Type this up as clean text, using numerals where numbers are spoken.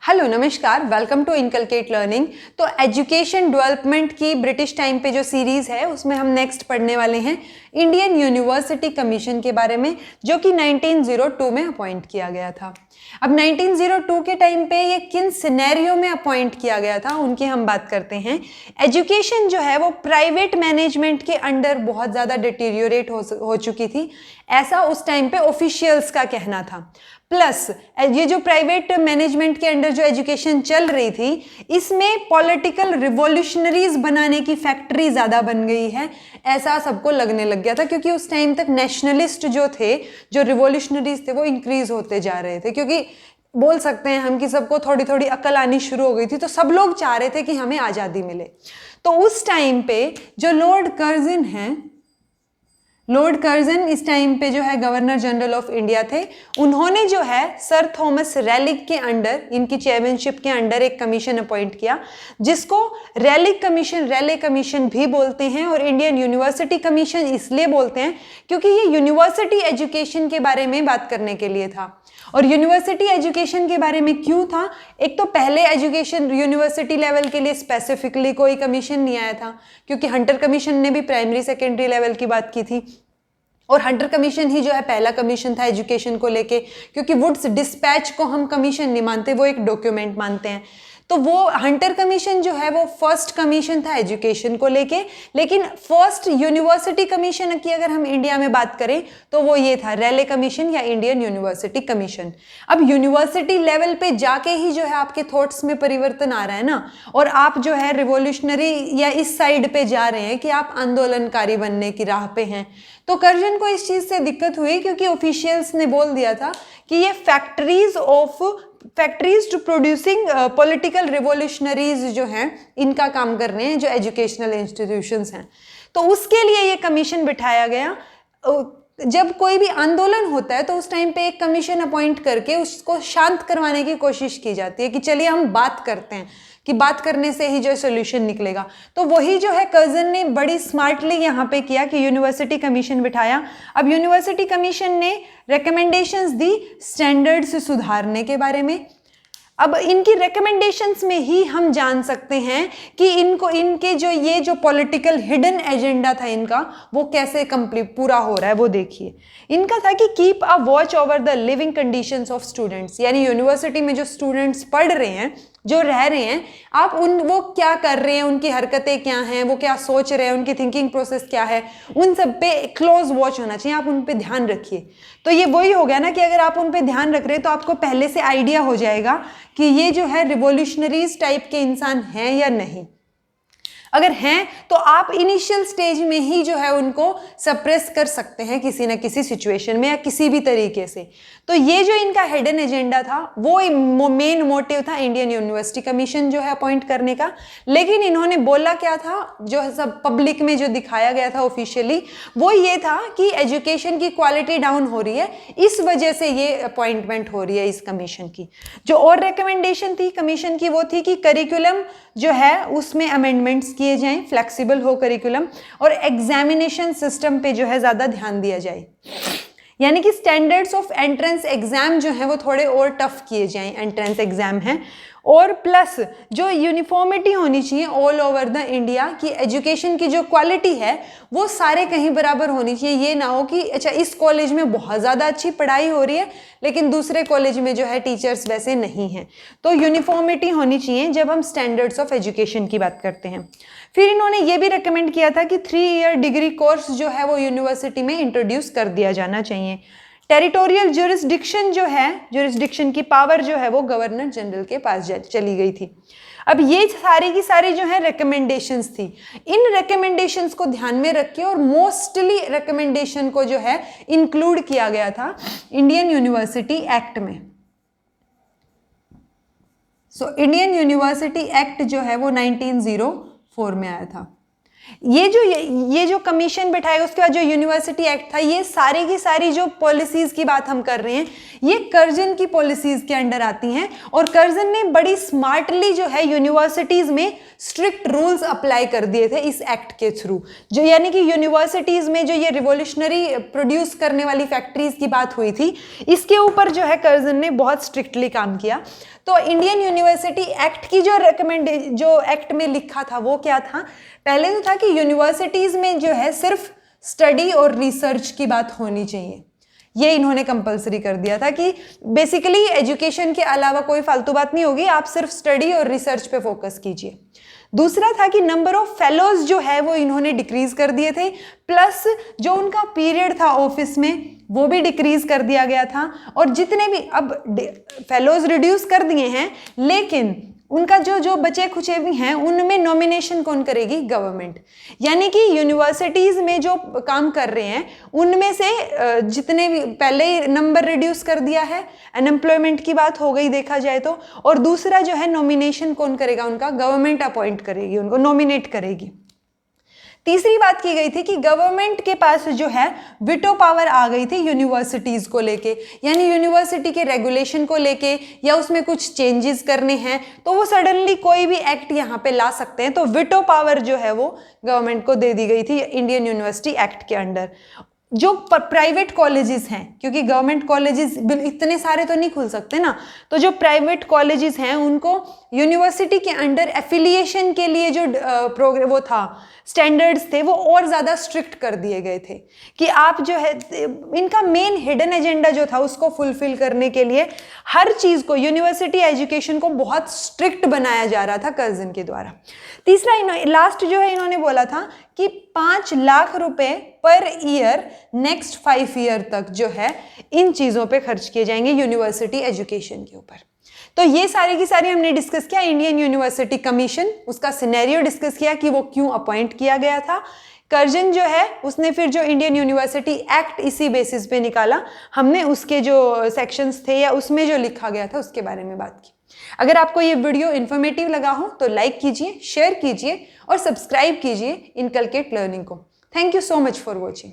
Hello नमस्कार, welcome to inculcate learning. तो education development की ब्रिटिश टाइम पे जो सीरीज़ है उसमें हम नेक्स्ट पढ़ने वाले हैं इंडियन यूनिवर्सिटी कमीशन के बारे में, जो कि 1902 में अपॉइंट किया गया था। अब 1902 के टाइम पे ये किन सिनेरियो में अपॉइंट किया गया था उनकी हम बात करते हैं। एजुकेशन जो है वो प्राइवेट मैनेजमेंट के अंडर बहुत ज़्यादा डिटीरियोरेट हो चुकी थी, ऐसा उस टाइम पे ऑफिशियल्स का कहना था। प्लस ये जो प्राइवेट मैनेजमेंट के अंडर जो एजुकेशन चल रही थी, इसमें पॉलिटिकल रिवॉल्यूशनरीज बनाने की फैक्ट्री ज़्यादा बन गई है, ऐसा सबको लगने लग गया था। क्योंकि उस टाइम तक नेशनलिस्ट जो थे, जो रिवॉल्यूशनरीज थे, वो इंक्रीज होते जा रहे थे। क्योंकि बोल सकते हैं हम कि सबको थोड़ी थोड़ी अकल आनी शुरू हो गई थी, तो सब लोग चाह रहे थे कि हमें आज़ादी मिले। तो उस टाइम पे जो लॉर्ड कर्जन हैं, लॉर्ड कर्जन इस टाइम पे जो है गवर्नर जनरल ऑफ इंडिया थे। उन्होंने जो है सर थॉमस रैलिक के अंडर, इनकी चेयरमैनशिप के अंडर एक कमीशन अपॉइंट किया, जिसको रैलिक कमीशन, रैले कमीशन भी बोलते हैं और इंडियन यूनिवर्सिटी कमीशन इसलिए बोलते हैं क्योंकि ये यूनिवर्सिटी एजुकेशन के बारे में बात करने के लिए था। और यूनिवर्सिटी एजुकेशन के बारे में क्यों था? एक तो पहले एजुकेशन यूनिवर्सिटी लेवल के लिए स्पेसिफिकली कोई कमीशन नहीं आया था, क्योंकि हंटर कमीशन ने भी प्राइमरी सेकेंडरी लेवल की बात की थी, और हंटर कमीशन ही जो है पहला कमीशन था एजुकेशन को लेके। क्योंकि वुड्स डिस्पैच को हम कमीशन नहीं मानते, वो एक डॉक्यूमेंट मानते हैं। तो वो हंटर कमीशन जो है वो फर्स्ट कमीशन था एजुकेशन को लेके। लेकिन फर्स्ट यूनिवर्सिटी कमीशन की अगर हम इंडिया में बात करें तो वो ये था रैले कमीशन या इंडियन यूनिवर्सिटी कमीशन। अब यूनिवर्सिटी लेवल पे जाके ही जो है आपके थॉट्स में परिवर्तन आ रहा है ना, और आप जो है रिवॉल्यूशनरी या इस साइड पे जा रहे हैं कि आप आंदोलनकारी बनने की राह पे हैं। तो कर्जन को इस चीज से दिक्कत हुई क्योंकि ऑफिशियल्स ने बोल दिया था कि ये factories to producing political revolutionaries जो हैं, इनका काम कर रहे हैं जो एजुकेशनल इंस्टीट्यूशंस हैं। तो उसके लिए ये कमीशन बिठाया गया। जब कोई भी आंदोलन होता है तो उस टाइम पे एक कमीशन अपॉइंट करके उसको शांत करवाने की कोशिश की जाती है कि चलिए हम बात करते हैं, कि बात करने से ही जो सोल्यूशन निकलेगा। तो वही जो है कर्जन ने बड़ी स्मार्टली यहाँ पे किया कि यूनिवर्सिटी कमीशन बिठाया। अब यूनिवर्सिटी कमीशन ने रिकमेंडेशंस दी स्टैंडर्ड्स सुधारने के बारे में। अब इनकी रिकमेंडेशंस में ही हम जान सकते हैं कि इनके जो पॉलिटिकल हिडन एजेंडा था इनका, वो कैसे कंप्लीट पूरा हो रहा है वो देखिए। इनका था कि keep a watch over the living conditions of students, यानी यूनिवर्सिटी में जो स्टूडेंट्स पढ़ रहे हैं, जो रह रहे हैं, आप वो क्या कर रहे हैं, उनकी हरकतें क्या हैं, वो क्या सोच रहे हैं, उनकी थिंकिंग प्रोसेस क्या है, उन सब पे क्लोज वॉच होना चाहिए, आप उन पे ध्यान रखिए। तो ये वही हो गया ना कि अगर आप उन पे ध्यान रख रहे हैं तो आपको पहले से आइडिया हो जाएगा कि ये जो है रिवॉल्यूशनरीज टाइप के इंसान हैं या नहीं। अगर हैं तो आप इनिशियल स्टेज में ही जो है उनको सप्रेस कर सकते हैं किसी ना किसी सिचुएशन में या किसी भी तरीके से। तो ये जो इनका हिडन एजेंडा था वो मेन मोटिव था इंडियन यूनिवर्सिटी कमीशन जो है अपॉइंट करने का। लेकिन इन्होंने बोला क्या था, जो सब पब्लिक में जो दिखाया गया था ऑफिशियली, वो ये था कि एजुकेशन की क्वालिटी डाउन हो रही है, इस वजह से ये अपॉइंटमेंट हो रही है इस कमीशन की। जो और रिकमेंडेशन थी कमीशन की वो थी कि करिकुलम जो है उसमें अमेंडमेंट्स किए जाएं, फ्लेक्सिबल हो करिकुलम, और एग्जामिनेशन सिस्टम पे जो है ज़्यादा ध्यान दिया जाए, यानी कि स्टैंडर्ड्स ऑफ एंट्रेंस एग्जाम जो है वो थोड़े और टफ किए जाएं, एंट्रेंस एग्जाम है। और प्लस जो यूनिफॉर्मिटी होनी चाहिए ऑल ओवर द इंडिया, की एजुकेशन की जो क्वालिटी है वो सारे कहीं बराबर होनी चाहिए। ये ना हो कि अच्छा इस कॉलेज में बहुत ज़्यादा अच्छी पढ़ाई हो रही है लेकिन दूसरे कॉलेज में जो है टीचर्स वैसे नहीं हैं। तो यूनिफॉर्मिटी होनी चाहिए जब हम स्टैंडर्ड्स ऑफ एजुकेशन की बात करते हैं। फिर इन्होंने ये भी रिकमेंड किया था कि 3 ईयर डिग्री कोर्स जो है वो यूनिवर्सिटी में इंट्रोड्यूस कर दिया जाना चाहिए। टेरिटोरियल ज्यूरिसडिक्शन जो है, ज्यूरिसडिक्शन की पावर जो है वो गवर्नर जनरल के पास चली गई थी। अब ये सारी की सारी जो है रिकमेंडेशंस थी, इन रिकमेंडेशंस को ध्यान में रख के और मोस्टली रिकमेंडेशन को जो है इंक्लूड किया गया था इंडियन यूनिवर्सिटी एक्ट में। इंडियन यूनिवर्सिटी एक्ट जो है वो 1904 में आया था। ये जो कमीशन बिठाएगा, उसके बाद जो यूनिवर्सिटी एक्ट था, ये सारी की सारी जो पॉलिसीज की बात हम कर रहे हैं ये कर्जन की पॉलिसीज के अंडर आती हैं। और कर्जन ने बड़ी स्मार्टली जो है यूनिवर्सिटीज में स्ट्रिक्ट रूल्स अप्लाई कर दिए थे इस एक्ट के थ्रू। जो यानी कि यूनिवर्सिटीज में जो ये रिवोल्यूशनरी प्रोड्यूस करने वाली फैक्ट्रीज की बात हुई थी, इसके ऊपर जो है कर्जन ने बहुत स्ट्रिक्टली काम किया। तो इंडियन यूनिवर्सिटी एक्ट की जो एक्ट में लिखा था वो क्या था? पहले तो था कि यूनिवर्सिटीज में जो है सिर्फ स्टडी और रिसर्च की बात होनी चाहिए। ये इन्होंने कंपलसरी कर दिया था कि बेसिकली एजुकेशन के अलावा कोई फालतू बात नहीं होगी, आप सिर्फ स्टडी और रिसर्च पे फोकस कीजिए। दूसरा था कि नंबर ऑफ फेलोज जो है वो इन्होंने डिक्रीज कर दिए थे, प्लस जो उनका पीरियड था ऑफिस में वो भी डिक्रीज कर दिया गया था। और जितने भी अब फेलोज रिड्यूस कर दिए हैं, लेकिन उनका जो बचे खुचे भी हैं उनमें नॉमिनेशन कौन करेगी? गवर्नमेंट। यानी कि यूनिवर्सिटीज में जो काम कर रहे हैं उनमें से जितने भी पहले ही नंबर रिड्यूस कर दिया है, अनएम्प्लॉयमेंट की बात हो गई देखा जाए तो। और दूसरा जो है नॉमिनेशन कौन करेगा? उनका गवर्नमेंट अपॉइंट करेगी, उनको नॉमिनेट करेगी। तीसरी बात की गई थी कि गवर्नमेंट के पास जो है विटो पावर आ गई थी यूनिवर्सिटीज को लेके, यानी यूनिवर्सिटी के रेगुलेशन को लेके या उसमें कुछ चेंजेस करने हैं तो वो सडनली कोई भी एक्ट यहाँ पे ला सकते हैं। तो विटो पावर जो है वो गवर्नमेंट को दे दी गई थी इंडियन यूनिवर्सिटी एक्ट के अंडर। जो प्राइवेट कॉलेजेस हैं, क्योंकि गवर्नमेंट कॉलेजेस इतने सारे तो नहीं खुल सकते ना, तो जो प्राइवेट कॉलेजेस हैं उनको यूनिवर्सिटी के अंडर एफिलिएशन के लिए जो वो था स्टैंडर्ड्स थे वो और ज़्यादा स्ट्रिक्ट कर दिए गए थे कि आप जो है इनका मेन हिडन एजेंडा जो था उसको फुलफिल करने के लिए हर चीज़ को, यूनिवर्सिटी एजुकेशन को बहुत स्ट्रिक्ट बनाया जा रहा था कर्जन के द्वारा। तीसरा लास्ट जो है इन्होंने बोला था कि 5 लाख रुपए पर ईयर नेक्स्ट 5 ईयर तक जो है इन चीज़ों पे खर्च किए जाएंगे यूनिवर्सिटी एजुकेशन के ऊपर। तो ये सारी की सारी हमने डिस्कस किया इंडियन यूनिवर्सिटी कमीशन, उसका सिनेरियो डिस्कस किया कि वो क्यों अपॉइंट किया गया था। कर्जन जो है उसने फिर जो इंडियन यूनिवर्सिटी एक्ट इसी बेसिस पे निकाला, हमने उसके जो सेक्शंस थे या उसमें जो लिखा गया था उसके बारे में बात की। अगर आपको ये वीडियो इन्फॉर्मेटिव लगा हो तो लाइक कीजिए, शेयर कीजिए और सब्सक्राइब कीजिए इनकलकेट लर्निंग को। Thank you so much for watching.